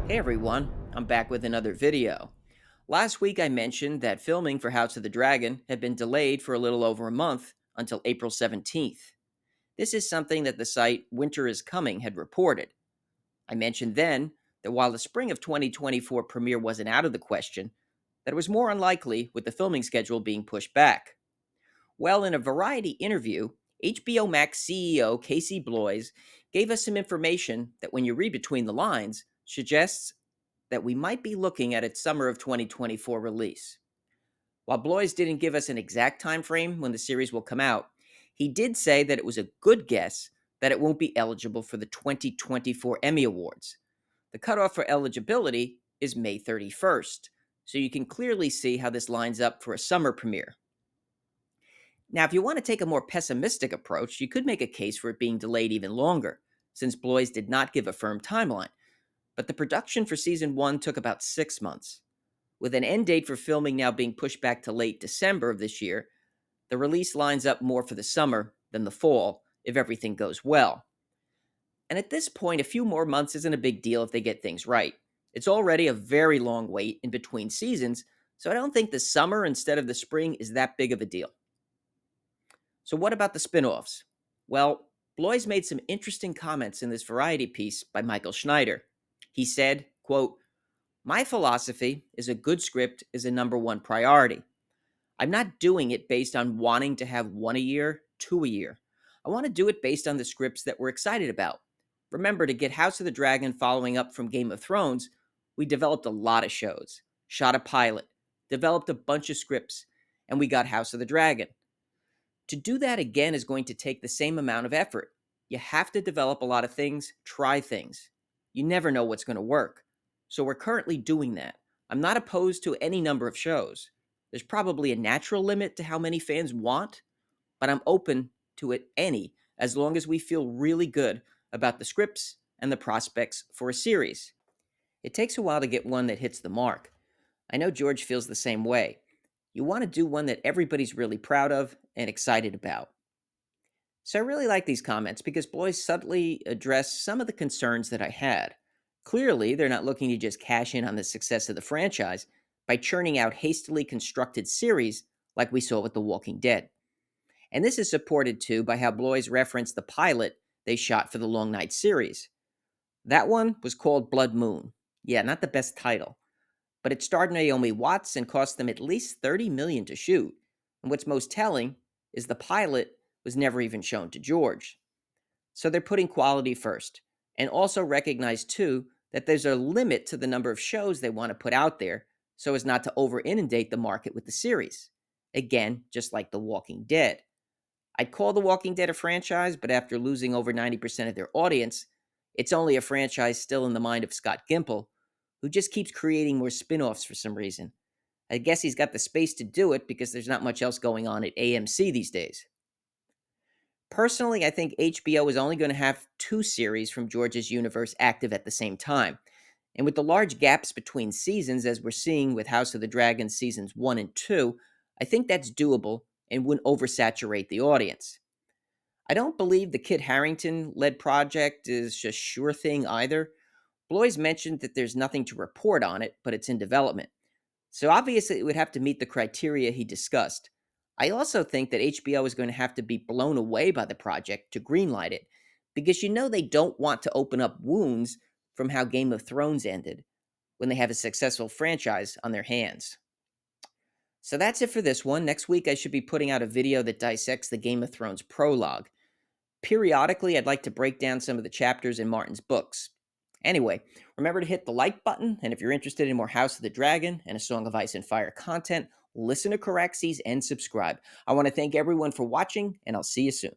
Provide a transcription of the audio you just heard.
Hey everyone, I'm back with another video. Last week I mentioned that filming for House of the Dragon had been delayed for a little over a month until April 17th. This is something that the site Winter is Coming had reported. I mentioned then that while the spring of 2024 premiere wasn't out of the question, that it was more unlikely with the filming schedule being pushed back. Well, in a Variety interview, HBO Max CEO Casey Bloys gave us some information that, when you read between the lines, suggests that we might be looking at its summer of 2024 release. While Bloys didn't give us an exact time frame when the series will come out, he did say that it was a good guess that it won't be eligible for the 2024 Emmy Awards. The cutoff for eligibility is May 31st, so you can clearly see how this lines up for a summer premiere. Now, if you want to take a more pessimistic approach, you could make a case for it being delayed even longer, since Bloys did not give a firm timeline. But the production for season 1 took about 6 months. With an end date for filming now being pushed back to late December of this year, the release lines up more for the summer than the fall if everything goes well. And at this point, a few more months isn't a big deal if they get things right. It's already a very long wait in between seasons, so I don't think the summer instead of the spring is that big of a deal. So, what about the spin offs? Well, Bloys made some interesting comments in this Variety piece by Michael Schneider. He said, quote, "My philosophy is a good script is a number one priority. I'm not doing it based on wanting to have one a year, two a year. I want to do it based on the scripts that we're excited about. Remember, to get House of the Dragon following up from Game of Thrones, we developed a lot of shows, shot a pilot, developed a bunch of scripts, and we got House of the Dragon. To do that again is going to take the same amount of effort. You have to develop a lot of things, try things. You never know what's going to work. So we're currently doing that. I'm not opposed to any number of shows. There's probably a natural limit to how many fans want, but I'm open to it any, as long as we feel really good about the scripts and the prospects for a series. It takes a while to get one that hits the mark. I know George feels the same way. You want to do one that everybody's really proud of and excited about. So I really like these comments because Blois subtly addressed some of the concerns that I had. Clearly, they're not looking to just cash in on the success of the franchise by churning out hastily constructed series like we saw with The Walking Dead. And this is supported too by how Blois referenced the pilot they shot for the Long Night series. That one was called Blood Moon. Yeah, not the best title, but it starred Naomi Watts and cost them at least $30 million to shoot. And what's most telling is the pilot was never even shown to George. So they're putting quality first, and also recognize too that there's a limit to the number of shows they want to put out there so as not to over inundate the market with the series. Again, just like The Walking Dead. I'd call The Walking Dead a franchise, but after losing over 90% of their audience, it's only a franchise still in the mind of Scott Gimple, who just keeps creating more spin offs for some reason. I guess he's got the space to do it because there's not much else going on at AMC these days. Personally, I think HBO is only going to have two series from George's universe active at the same time. And with the large gaps between seasons, as we're seeing with House of the Dragon seasons 1 and 2, I think that's doable and wouldn't oversaturate the audience. I don't believe the Kit Harington led project is a sure thing either. Bloys mentioned that there's nothing to report on it, but it's in development. So obviously, it would have to meet the criteria he discussed. I also think that HBO is going to have to be blown away by the project to greenlight it, because they don't want to open up wounds from how Game of Thrones ended when they have a successful franchise on their hands. So that's it for this one. Next week, I should be putting out a video that dissects the Game of Thrones prologue. Periodically, I'd like to break down some of the chapters in Martin's books. Anyway, remember to hit the like button, and if you're interested in more House of the Dragon and A Song of Ice and Fire content, listen to Caraxes and subscribe. I want to thank everyone for watching, and I'll see you soon.